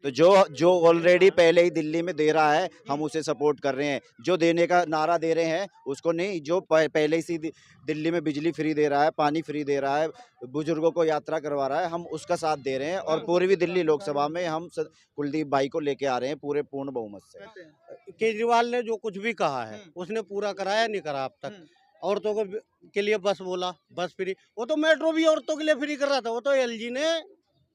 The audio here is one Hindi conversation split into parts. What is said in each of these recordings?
तो जो जो ऑलरेडी पहले ही दिल्ली में दे रहा है हम उसे सपोर्ट कर रहे हैं। जो देने का नारा दे रहे हैं उसको नहीं, जो पहले ही दिल्ली में बिजली फ्री दे रहा है, पानी फ्री दे रहा है, बुजुर्गों को यात्रा करवा रहा है, हम उसका साथ दे रहे हैं। और पूर्वी दिल्ली लोकसभा में हम कुलदीप भाई को लेके आ रहे हैं पूरे पूर्ण बहुमत से। केजरीवाल ने जो कुछ भी कहा है उसने पूरा कराया नहीं करा अब तक। औरतों के लिए बस बोला, बस फ्री, वो तो मेट्रो भी औरतों के लिए फ्री कर रहा था, वो तो एलजी ने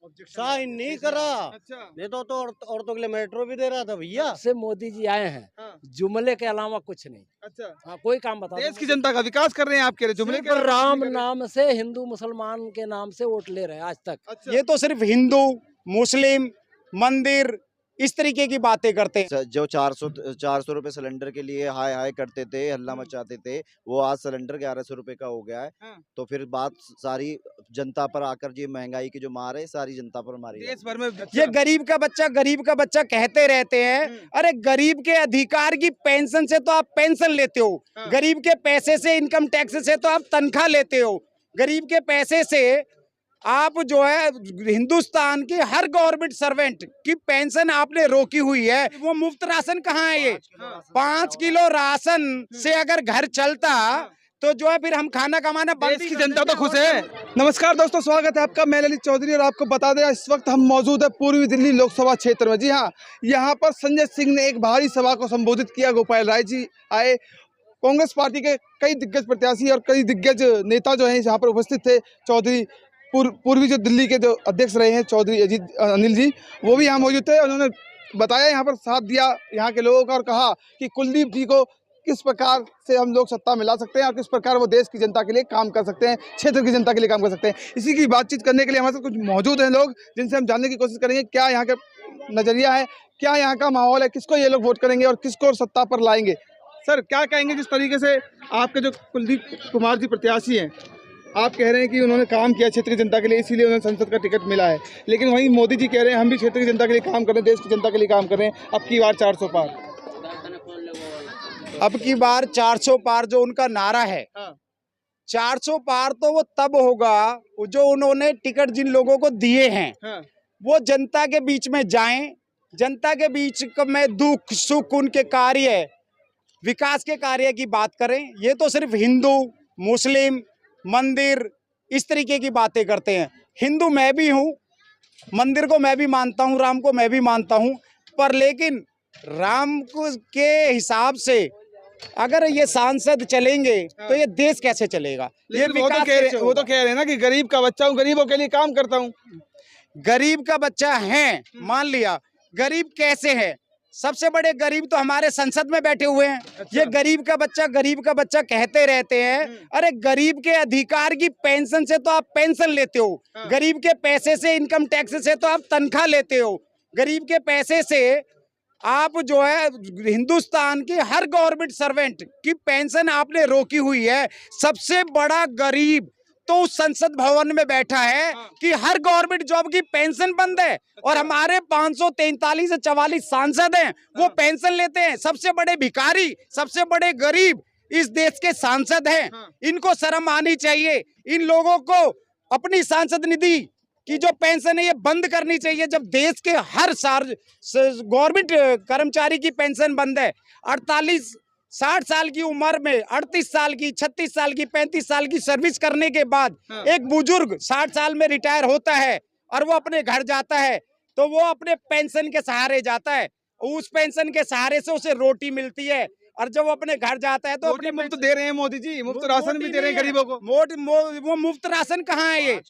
साइन नहीं करा। नहीं तो औरतों के लिए मेट्रो भी दे रहा था भैया। से मोदी जी आए हैं, जुमले के अलावा कुछ नहीं। अच्छा, हाँ, कोई काम बता देश की जनता का विकास कर रहे हैं आपके लिए, जुमले के राम नाम से हिंदू मुसलमान के नाम से वोट ले रहे हैं आज तक। अच्छा, ये तो सिर्फ हिंदू मुस्लिम मंदिर इस तरीके की बातें करते हैं। जो 400 रुपए सिलेंडर के लिए हाय हाय करते थे, हल्ला मचाते थे, वो आज सिलेंडर 1100 रुपए का हो गया है। तो फिर बात सारी जनता पर आकर, ये महंगाई की जो मार है सारी जनता पर मारी देश भर में। ये गरीब का बच्चा कहते रहते हैं। अरे गरीब के अधिकार की पेंशन से तो आप पेंशन लेते हो, गरीब के पैसे से, इनकम टैक्स से तो आप तनख्वाह लेते हो। गरीब के पैसे से आप जो है हिंदुस्तान की हर गवर्नमेंट सर्वेंट की पेंशन आपने रोकी हुई है। वो मुफ्त राशन कहाँ है? ये 5 किलो राशन से अगर घर चलता तो जो है फिर हम खाना कमाना बंद। देश की जनता तो खुश है। नमस्कार दोस्तों, स्वागत है आपका, मैं ललित चौधरी। और आपको बता दें इस वक्त हम मौजूद है पूर्वी दिल्ली लोकसभा क्षेत्र में। जी हाँ, यहाँ पर संजय सिंह ने एक भारी सभा को संबोधित किया। गोपाल राय जी आए, कांग्रेस पार्टी के कई दिग्गज प्रत्याशी और कई दिग्गज नेता जो हैं यहाँ पर उपस्थित थे। चौधरी पूर्वी जो दिल्ली के जो अध्यक्ष रहे हैं चौधरी अनिल जी, वो भी यहाँ मौजूद थे। उन्होंने बताया, यहाँ पर साथ दिया यहाँ के लोगों का और कहा कि कुलदीप जी को किस प्रकार से हम लोग सत्ता में ला सकते हैं और किस प्रकार वो देश की जनता के लिए काम कर सकते हैं, क्षेत्र की जनता के लिए काम कर सकते हैं। इसी की बातचीत करने के लिए हमारे साथ कुछ मौजूद हैं लोग, जिनसे हम जानने की कोशिश करेंगे क्या यहाँ का नजरिया है, क्या यहाँ का माहौल है, किसको ये लोग वोट करेंगे और किसको सत्ता पर लाएंगे। सर, क्या कहेंगे जिस तरीके से आपके जो कुलदीप कुमार जी प्रत्याशी हैं, आप कह रहे हैं कि उन्होंने काम किया क्षेत्र की जनता के लिए, इसीलिए उन्हें संसद का टिकट मिला है, लेकिन वहीं मोदी जी कह रहे हैं हम भी क्षेत्र की जनता के लिए काम कर रहे हैं, देश की जनता के लिए काम कर रहे हैं, अब की बार 400 पार। अब की बार 400 पार जो उनका नारा है, 400 पार तो वो तब होगा जो उन्होंने टिकट जिन लोगों को दिए हैं वो जनता के बीच में जाएं, जनता के बीच में दुख सुख उनके कार्य, विकास के कार्य की बात करें। ये तो सिर्फ हिंदू मुस्लिम मंदिर इस तरीके की बातें करते हैं। हिंदू मैं भी हूँ, मंदिर को मैं भी मानता हूँ, राम को मैं भी मानता हूँ, पर लेकिन राम को के हिसाब से अगर ये सांसद चलेंगे तो ये देश कैसे चलेगा? ये वो तो कह रहे हैं ना कि गरीब का बच्चा हूँ, गरीबों के लिए काम करता हूँ। गरीब का बच्चा है, मान लिया, गरीब कैसे है? सबसे बड़े गरीब तो हमारे संसद में बैठे हुए हैं। अच्छा। ये गरीब का बच्चा कहते रहते हैं। अरे गरीब के अधिकार की पेंशन से तो आप पेंशन लेते हो, गरीब के पैसे से, इनकम टैक्स से तो आप तनख्वाह लेते हो। गरीब के पैसे से आप जो है हिंदुस्तान की हर गवर्नमेंट सर्वेंट की पेंशन आपने रोकी हुई है। सबसे बड़ा गरीब तो उस संसद भवन में बैठा है कि हर गवर्नमेंट जॉब की पेंशन बंद है और हमारे 543 से 44 सांसद हैं, वो पेंशन लेते हैं। सबसे बड़े भिखारी, सबसे बड़े गरीब इस देश के सांसद हैं। इनको शर्म आनी चाहिए। इन लोगों को अपनी सांसद निधि की जो पेंशन है ये बंद करनी चाहिए। जब देश के हर गवर्नमेंट कर्मचारी की पेंशन बंद है, 60 साल की उम्र में 38 साल की, 36 साल की, 35 साल की सर्विस करने के बाद एक बुजुर्ग 60 साल में रिटायर होता है और वो अपने घर जाता है तो वो अपने पेंशन के सहारे जाता है। उस पेंशन के सहारे से उसे रोटी मिलती है और जब वो अपने घर जाता है तो अपने मुफ्त दे रहे हैं मोदी जी, मुफ्त राशन भी दे रहे हैं गरीबों को। वो मुफ्त राशन कहाँ है? ये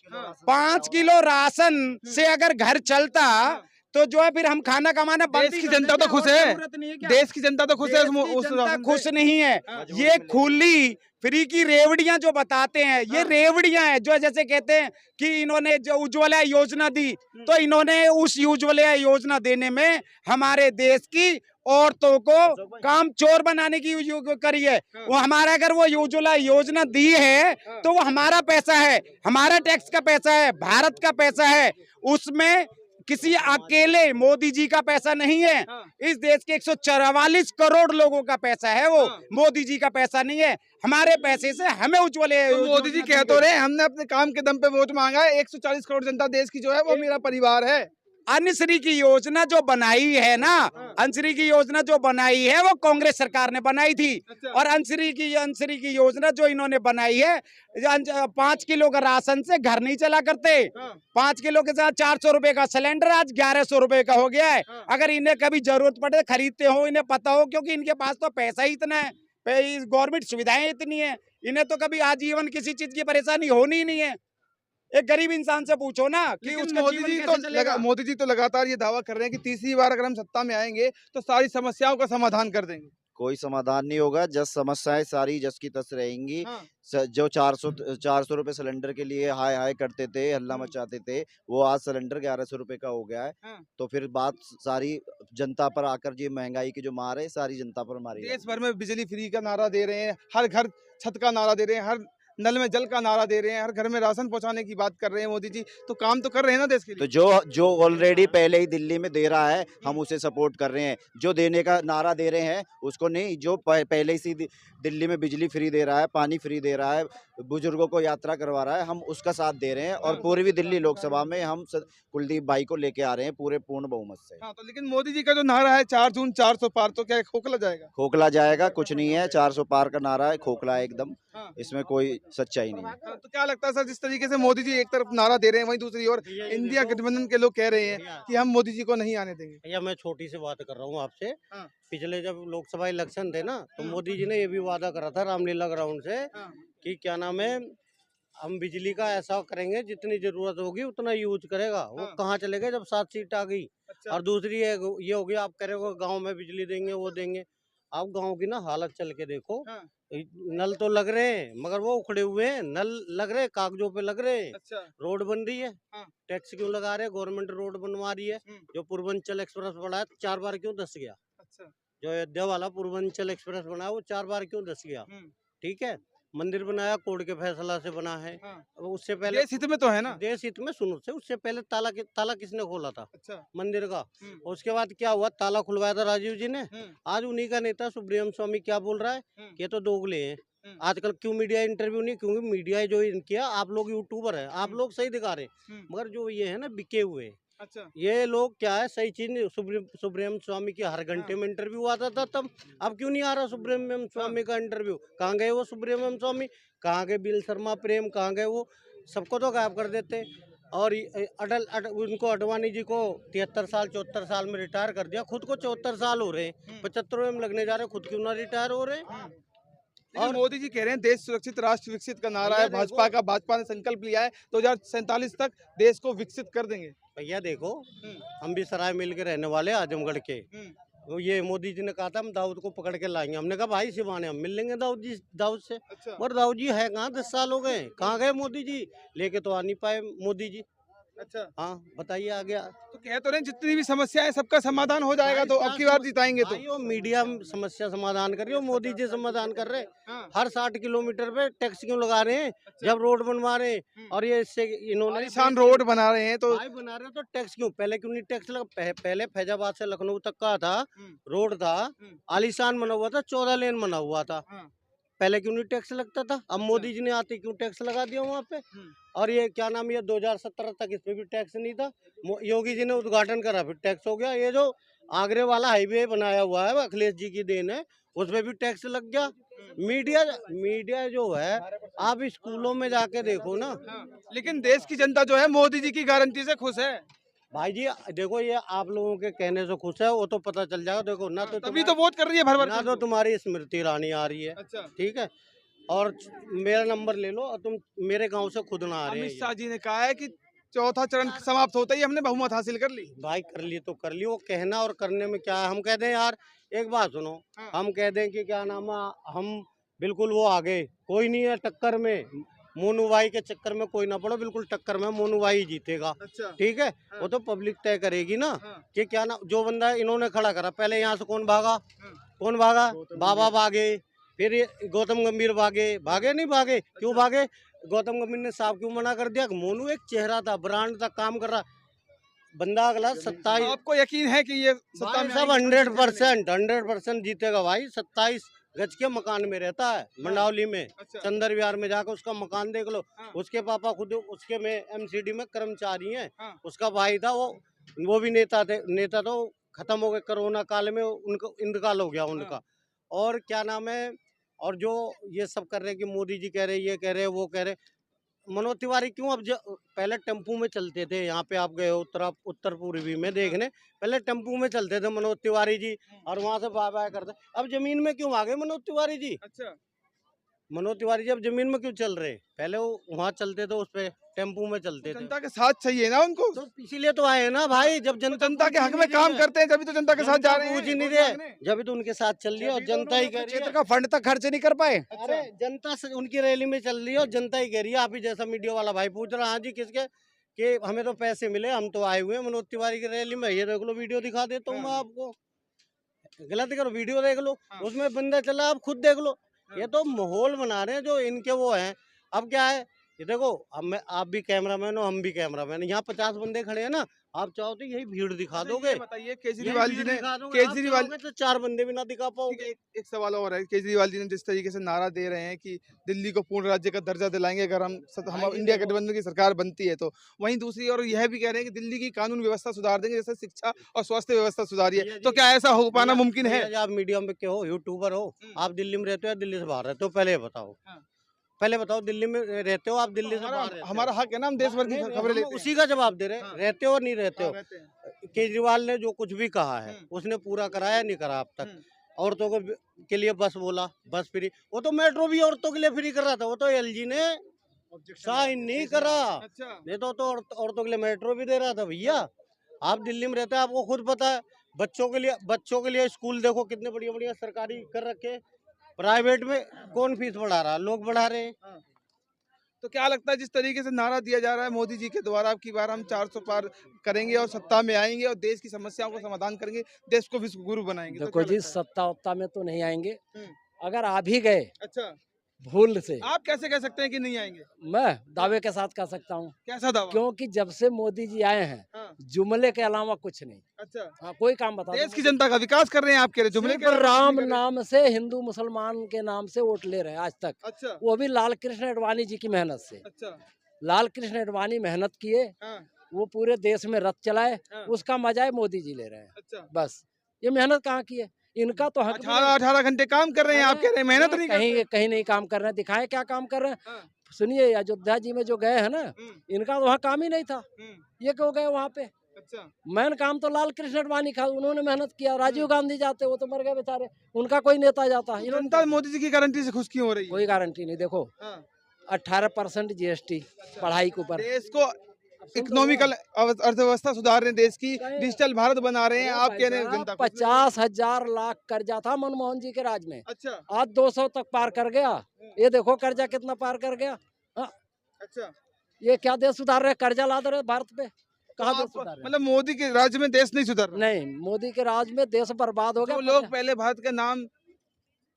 5 किलो राशन से अगर घर चलता तो जो है फिर हम खाना कमाना बंद। देश की जनता तो खुश है, देश की जनता तो खुश है, खुश नहीं है। ये खुली फ्री की रेवड़ियां जो बताते हैं, ये रेवड़ियां हैं जो जैसे कहते हैं कि इन्होंने जो उज्ज्वला योजना दी, तो इन्होंने उस उज्ज्वला योजना देने में हमारे देश की औरतों को काम चोर बनाने की करी है। वो हमारा अगर वो उज्ज्वला योजना दी है तो वो हमारा पैसा है, हमारा टैक्स का पैसा है, भारत का पैसा है। उसमें किसी अकेले मोदी जी का पैसा नहीं है, इस देश के 144 करोड़ लोगों का पैसा है। वो मोदी जी का पैसा नहीं है, हमारे पैसे से हमें उज्ज्वला। तो मोदी जी कह तो रहे हमने अपने काम के दम पे वोट मांगा है, 140 करोड़ जनता देश की जो है वो मेरा परिवार है। अन्नश्री की योजना जो बनाई है ना, अन्नश्री की योजना जो बनाई है वो कांग्रेस सरकार ने बनाई थी। और अन्नश्री की योजना जो इन्होंने बनाई है, 5 किलो का राशन से घर नहीं चला करते। 5 किलो के साथ 400 रुपए का सिलेंडर आज 1100 रुपए का हो गया है। अगर इन्हें कभी जरूरत पड़े खरीदते हो, इन्हें पता हो, क्योंकि इनके पास तो पैसा ही इतना है, गवर्नमेंट सुविधाएं इतनी है, इन्हें तो कभी आजीवन किसी चीज की परेशानी होनी ही नहीं है। एक गरीब इंसान से पूछो ना कि उसका मोदी जीवन जी कैसे चलेगा। मोदी जी तो लगातार ये दावा कर रहे हैं कि तीसरी बार अगर हम सत्ता में आएंगे तो सारी समस्याओं का समाधान कर देंगे। कोई समाधान नहीं होगा, जस समस्याएं सारी जस की तस रहेंगी। हाँ। जो 400 रुपए सिलेंडर के लिए हाय हाय करते थे, हल्ला मचाते थे, वो आज सिलेंडर 1100 रुपए का हो गया है। हाँ। तो फिर बात सारी जनता पर आकर, ये महंगाई की जो मार है सारी जनता पर मारी देश भर में बिजली फ्री का नारा दे रहे हैं, हर घर छत का नारा दे रहे हैं, हर नल में जल का नारा दे रहे हैं, हर घर में राशन पहुंचाने की बात कर रहे हैं मोदी जी। तो काम तो कर रहे हैं ना देश के तो लिए। जो ऑलरेडी पहले ही दिल्ली में दे रहा है, हम उसे सपोर्ट कर रहे हैं। जो देने का नारा दे रहे हैं उसको नहीं, जो पहले ही दिल्ली में बिजली फ्री दे रहा है, पानी फ्री दे रहा है, बुजुर्गों को यात्रा करवा रहा है, हम उसका साथ दे रहे हैं। और पूर्वी दिल्ली लोकसभा में हम कुलदीप भाई को लेके आ रहे हैं पूरे पूर्ण बहुमत से। हाँ, तो लेकिन मोदी जी का जो नारा है 4 जून 400 पार, तो क्या खोखला जाएगा? खोखला जाएगा, कुछ नहीं है। 400 पार का नारा है, खोखला है एकदम, हाँ। इसमें कोई सच्चाई नहीं है। हाँ, तो क्या लगता है सर, जिस तरीके से मोदी जी एक तरफ नारा दे रहे हैं, वहीं दूसरी ओर इंडिया गठबंधन के लोग कह रहे हैं कि हम मोदी जी को नहीं आने देंगे। भैया मैं छोटी सी बात कर रहा हूँ आपसे। हाँ। पिछले जब लोकसभा इलेक्शन थे ना, तो मोदी जी ने ये भी वादा करा था रामलीला ग्राउंड से हाँ। कि क्या नाम है, हम बिजली का ऐसा करेंगे जितनी जरूरत होगी उतना यूज करेगा। वो हाँ। कहाँ चले गए जब 7 सीट आ गई। अच्छा। और दूसरी ये हो गया, आप कह रहे हो गाँव में बिजली देंगे, वो देंगे। आप गाँव की ना हालत चल के देखो। हाँ। नल तो लग रहे हैं मगर वो उखड़े हुए हैं। नल लग रहे, कागजों पे लग रहे हैं। अच्छा। रोड बन रही है, हाँ। टैक्स क्यों लगा रहे हैं? गवर्नमेंट रोड बनवा रही है। जो पूर्वांचल एक्सप्रेस बना है 4 बार क्यों धस गया? अच्छा। जो अयोध्या वाला पूर्वांचल एक्सप्रेस बना है वो 4 बार क्यों धस गया? ठीक है। मंदिर बनाया कोर्ट के फैसला से बना है। हाँ। अब उससे पहले देश हित में तो है ना। देश हित में सुनो से, उससे पहले ताला किसने खोला था अच्छा। मंदिर का? उसके बाद क्या हुआ? ताला खुलवाया था राजीव जी ने। आज उन्हीं का नेता सुब्रमण्यम स्वामी क्या बोल रहा है कि ये तो दोगले हैं। आजकल क्यों मीडिया इंटरव्यू नहीं? क्योंकि मीडिया जो किया, आप लोग यूट्यूबर है, आप लोग सही दिखा रहे, मगर जो ये है ना बिके हुए हैं। अच्छा। ये लोग क्या है, सही चीज नहीं। सुब्रमण्यम स्वामी की हर घंटे में इंटरव्यू आता था तब, अब क्यों नहीं आ रहा सुब्रमण्यम स्वामी का इंटरव्यू? कहाँ गए वो सुब्रमण्यम स्वामी? कहाँ गए बिल शर्मा प्रेम? कहाँ गए वो? सबको तो गायब कर देते। और उनको अडवाणी जी को 73 साल 74 साल में रिटायर कर दिया। खुद को 74 साल हो रहे हैं, 75वें में लगने जा रहे, खुद क्यों ना रिटायर हो रहे? और मोदी जी कह रहे हैं देश सुरक्षित राष्ट्र विकसित का नारा है भाजपा ने संकल्प लिया है 2047 तक देश को विकसित कर देंगे। भैया देखो, हम भी सराय मिल के रहने वाले आजमगढ़ के। तो ये मोदी जी ने कहा था हम दाऊद को पकड़ के लाएंगे। हमने कहा भाई सिवाने हम मिल लेंगे दाऊद से। अच्छा। और दाऊद जी है कहाँ? 10 साल हो गए, कहाँ गए मोदी जी? लेके तो आ नहीं पाए मोदी जी। अच्छा। हाँ बताइए आ गया। तो कह तो रहे जितनी भी समस्या है सबका समाधान हो जाएगा, तो अब की बार जिताएंगे तो। वो मीडिया समस्या समाधान कर रही है, मोदी जी समाधान कर रहे हैं। हर 60 किलोमीटर पे टैक्स क्यों लगा रहे हैं जब रोड बनवा रहे हैं? और ये इससे इन्होंने आलीशान रोड बना रहे हैं तो बना रहे हैं, तो टैक्स क्यों? पहले क्यों नहीं टैक्स लगा? पहले फैजाबाद से लखनऊ तक का था रोड था, आलीशान बना हुआ था, 14 लेन बना हुआ था। पहले क्यों नहीं टैक्स लगता था? अब मोदी जी ने आते क्यों टैक्स लगा दिया वहाँ पे? और ये क्या नाम, ये 2017 तक इस पे भी टैक्स नहीं था। योगी जी ने उद्घाटन करा, फिर टैक्स हो गया। ये जो आगरे वाला हाईवे बनाया हुआ है अखिलेश जी की देन है, उसमें भी टैक्स लग गया। मीडिया जो है, आप स्कूलों में जाके देखो ना। लेकिन देश की जनता जो है मोदी जी की गारंटी से खुश है। भाई जी देखो, ये आप लोगों के कहने से खुश है, वो तो पता चल जाएगा। देखो ना, तो तभी तो वोट कर रही है भर भर ना, तो तुम्हारी स्मृति ईरानी आ रही है। अच्छा। ठीक है, और मेरा नंबर ले लो, और तुम मेरे गांव से खुद ना आ रहे अमित हैं। शाह जी ने कहा है कि चौथा चरण समाप्त होता ही हमने बहुमत हासिल कर ली। भाई कर ली तो कर ली, वो कहना और करने में क्या है? हम कह दें यार, एक बात सुनो, हम कह दें कि क्या नाम है, हम बिल्कुल वो आगे, कोई नहीं है टक्कर में। मोनू भाई के चक्कर में कोई ना पड़ो, बिल्कुल टक्कर में मोनू भाई जीतेगा। अच्छा। ठीक है, वो तो पब्लिक तय करेगी ना कि क्या ना। जो बंदा इन्होंने खड़ा करा, पहले यहाँ से कौन भागा? बाबा भागे, फिर ये गौतम गंभीर भागे नहीं भागे। क्यों भागे? गौतम गंभीर ने साहब क्यों मना कर दिया? मोनू एक चेहरा था, ब्रांड था, काम कर रहा बंदा। अगला 27, आपको यकीन है कि ये सत्ता में सब आएगी? 100% जीतेगा भाई। 27 गज के मकान में रहता है मंडावली में। अच्छा। चंदर विहार में जाकर उसका मकान देख लो। उसके पापा खुद उसके में MCD में कर्मचारी हैं। उसका भाई था, वो वो भी नेता तो खत्म हो गए कोरोना काल में, उनको इंतकाल हो गया उनका। और क्या नाम है, और जो ये सब कर रहे हैं कि मोदी जी कह रहे, ये कह रहे, वो कह रहे, मनोज तिवारी क्यों अब पहले टेम्पू में चलते थे, यहाँ पे आप गए हो उत्तर पूर्वी में देखने, पहले टेम्पू में चलते थे मनोज तिवारी जी, और वहां से बाय बाय करते। अब जमीन में क्यों आ गए मनोज तिवारी जी? अच्छा, मनोज तिवारी जी अब जमीन में क्यों चल रहे? पहले वो वहाँ चलते थे, उस पे टेम्पू में चलते थे। जनता के साथ चाहिए ना उनको, तो इसीलिए तो आए ना भाई, जब तो जनता जनता के हक में काम करते हैं जब तो जनता के साथ जा रहे हैं। पूछ ही नहीं वोट रहे, मांगने। जब तो उनके साथ चल रही है और जनता ही कह रही क्षेत्र है। का फंड तक खर्च नहीं कर पाए। अरे जनता से उनकी रैली में चल रही है और जनता ही कह रही है। आप ही जैसा मीडिया वाला भाई पूछ रहा, हाँ जी किसके, कि हमें तो पैसे मिले, हम तो आए हुए हैं मनोज तिवारी की रैली में, ये देख लो वीडियो दिखा देता हूँ मैं आपको। गलत करो, वीडियो देख लो, उसमें बंदा चला, आप खुद देख लो। ये तो माहौल बना रहे हैं जो इनके वो हैं। अब क्या है, ये देखो, अब आप भी कैमरामैन हो, हम भी कैमरामैन, यहाँ 50 बंदे खड़े हैं ना, आप चाहो तो यही भीड़ दिखा दोगे। बताइए, केजरीवाल जी ने केजरीवाल तो 4 बंदे भी ना दिखा पाओगे। एक सवाल और है, केजरीवाल जी ने जिस तरीके से नारा दे रहे हैं कि दिल्ली को पूर्ण राज्य का दर्जा दिलाएंगे अगर हम इंडिया गठबंधन की सरकार बनती है, तो वहीं दूसरी ओर यह भी कह रहे हैं कि दिल्ली की कानून व्यवस्था सुधार देंगे, जैसे शिक्षा और स्वास्थ्य व्यवस्था सुधारिए। तो क्या ऐसा हो पाना मुमकिन है? आप मीडिया में क्यों हो, यूट्यूबर हो, आप दिल्ली में रहते हो या दिल्ली से बाहर रहते हो? पहले ये बताओ, पहले बताओ, दिल्ली में रहते हो आप, दिल्ली से बाहर रहते हो? हमारा हक है ना, हम देश भर की नहीं, खबरें हम लेते हैं। उसी का जवाब दे रहे हैं, रहते हो और नहीं रहते हो। रहते हैं। केजरीवाल ने जो कुछ भी कहा है उसने पूरा कराया, नहीं करा अब तक। औरतों के लिए बस बोला, बस फ्री, वो तो मेट्रो भी औरतों के लिए फ्री कर रहा था, वो तो एलजी ने साइन नहीं करा। अच्छा, नहीं तो औरतों के लिए मेट्रो भी दे रहा था भैया। आप दिल्ली में रहते हैं, आपको खुद पता है। बच्चों के लिए स्कूल देखो कितने बढ़िया बढ़िया सरकारी कर रखे, प्राइवेट में कौन फीस बढ़ा रहा? लोग बढ़ा रहे हैं। तो क्या लगता है जिस तरीके से नारा दिया जा रहा है मोदी जी के द्वारा, अब की बार हम 400 पार करेंगे और सत्ता में आएंगे और देश की समस्याओं का समाधान करेंगे, देश को विश्व गुरु बनाएंगे, तो देखो क्या जी, लगता है? सत्ता उत्ता में तो नहीं आएंगे। हम्म। अगर आ भी गए अच्छा, भूल से, आप कैसे कह सकते हैं कि नहीं आएंगे? मैं दावे के साथ कह सकता हूँ, कैसा दावा? क्योंकि जब से मोदी जी आए हैं हाँ, जुमले के अलावा कुछ नहीं। अच्छा, हाँ, कोई काम बता देश की जनता का विकास कर रहे हैं आप कह रहे, जुमले के सिर्फ अलावा कुछ राम नहीं कर रहे? नाम से, हिंदू मुसलमान के नाम से वोट ले रहे हैं आज तक, अच्छा, वो भी लाल कृष्ण अडवाणी जी की मेहनत से। अच्छा, लाल कृष्ण अडवाणी मेहनत किए, हाँ, वो पूरे देश में रथ चलाए, हाँ। उसका मजा है मोदी जी ले रहे हैं। अच्छा, बस ये मेहनत कहाँ की है, इनका तो हक भी नहीं। 18 घंटे काम कर रहे हैं, आप कह रहे हैं मेहनत नहीं कहीं करते। कहीं नहीं काम कर रहे हैं, दिखाए क्या काम कर रहे हैं। हाँ, सुनिए, अयोध्या जी में जो गए हैं ना, इनका तो वहाँ काम ही नहीं था, ये क्यों गए वहाँ पे? अच्छा, मेन काम तो लाल कृष्ण अडवाणी का, उन्होंने मेहनत किया। राजीव गांधी जाते, वो तो मर गए बेचारे, उनका कोई नेता जाता। इन्होंने जनता मोदी जी की गारंटी से खुश क्यों हो रही है? कोई गारंटी नहीं। देखो, हाँ, 18% GST पढ़ाई के ऊपर। देश को इकोनॉमिकल अर्थव्यवस्था सुधार रहे हैं, देश की डिजिटल भारत बना रहे हैं, आप कह रहे हैं जनता खुश नहीं। 50,000 लाख कर्जा था मनमोहन जी के राज में, अच्छा, आज 200 तक पार कर गया। ये देखो कर्जा कितना पार कर गया। हाँ, अच्छा, ये क्या देश सुधार रहे, कर्जा ला दे रहे भारत पे, कहाँ देश आप सुधार रहे? मतलब मोदी के राज्य में देश नहीं सुधर रहा। नहीं, मोदी के राज में देश बर्बाद हो गया। जो लोग पहले भारत के नाम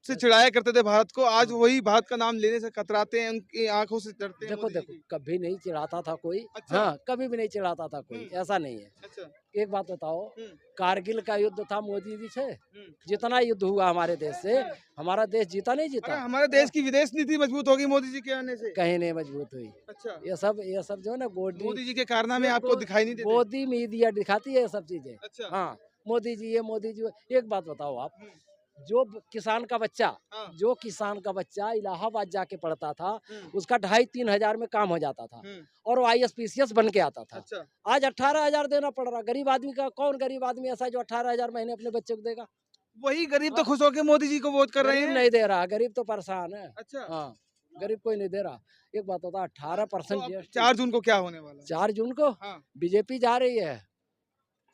से चिढ़ाया करते थे भारत को, आज वही भारत का नाम लेने से कतराते हैं, उनकी आंखों से डरते हैं देखो मोदी जी देखो, की। कभी नहीं चिढ़ाता था कोई। अच्छा। हाँ, कभी भी नहीं चिढ़ाता था कोई, ऐसा नहीं है। अच्छा, एक बात बताओ, हम्म। कारगिल का युद्ध था मोदी जी से, जितना युद्ध हुआ हमारे देश से, हमारा देश जीता नहीं अरे जीता? हमारे देश की विदेश नीति मजबूत होगी मोदी जी के आने से। कहीं नहीं मजबूत हुई। अच्छा, ये सब जो है ना, मोदी जी के कारनामे आपको दिखाई नहीं देते। मोदी मीडिया दिखाती है ये सब चीजें। अच्छा, हाँ, मोदी जी ये, मोदी जी वो। एक बात बताओ आप, जो किसान का बच्चा, हाँ। जो किसान का बच्चा इलाहाबाद जाके पढ़ता था, हम्म। उसका 2,500-3 हजार में काम हो जाता था, हम्म। और वो ISPCS बन के आता था। अच्छा, आज 18,000 देना पड़ रहा। गरीब आदमी का, कौन गरीब आदमी ऐसा है जो 18,000 महीने अपने बच्चे को देगा? वही गरीब तो खुश होके मोदी जी को वोट कर रहे गरीब हैं। नहीं दे रहा, गरीब तो परेशान है। अच्छा, हाँ, गरीब कोई नहीं दे रहा। एक बात होता, 18% तो अब GST। 4 जून को क्या होने वाला है? 4 जून को हाँ, बीजेपी जा रही है।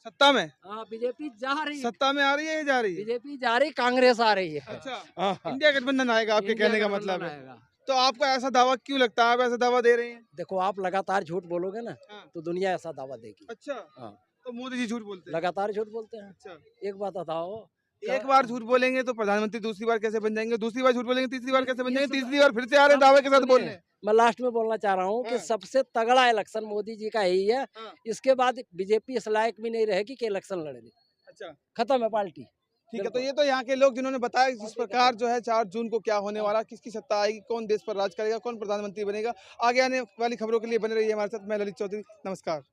सत्ता में? हाँ, बीजेपी जा रही है। सत्ता में आ रही है या जा रही है? बीजेपी जा रही, कांग्रेस आ रही है। अच्छा, हाँ, हाँ। इंडिया गठबंधन आएगा आपके इंडिया कहने का गठबंधन मतलब है। आएगा। तो आपको ऐसा दावा क्यों लगता है, आप ऐसा दावा दे रहे हैं? देखो, आप लगातार झूठ बोलोगे ना, हाँ। तो दुनिया ऐसा दावा देगी। अच्छा, हाँ, तो मोदी जी झूठ बोलते हैं। लगातार झूठ बोलते हैं। अच्छा, एक बात बताओ, एक बार झूठ बोलेंगे तो प्रधानमंत्री दूसरी बार कैसे बन जाएंगे, दूसरी बार झूठ बोलेंगे तीसरी बार कैसे बन जाएंगे, तीसरी बार फिर से आ रहे हैं दावे के साथ बोलने। मैं लास्ट में बोलना चाह रहा हूँ कि हाँ। सबसे तगड़ा इलेक्शन मोदी जी का यही है। हाँ। इसके बाद बीजेपी इस लायक भी नहीं रहेगी कि इलेक्शन लड़े। अच्छा, खत्म है पार्टी। ठीक है। तो ये तो यहाँ के लोग जिन्होंने बताया जिस प्रकार जो है 4 जून को क्या होने वाला, किसकी सत्ता आएगी, कौन देश पर राज करेगा, कौन प्रधानमंत्री बनेगा। आगे आने वाली खबरों के लिए बने रहिए हमारे साथ। मैं ललित चौधरी, नमस्कार।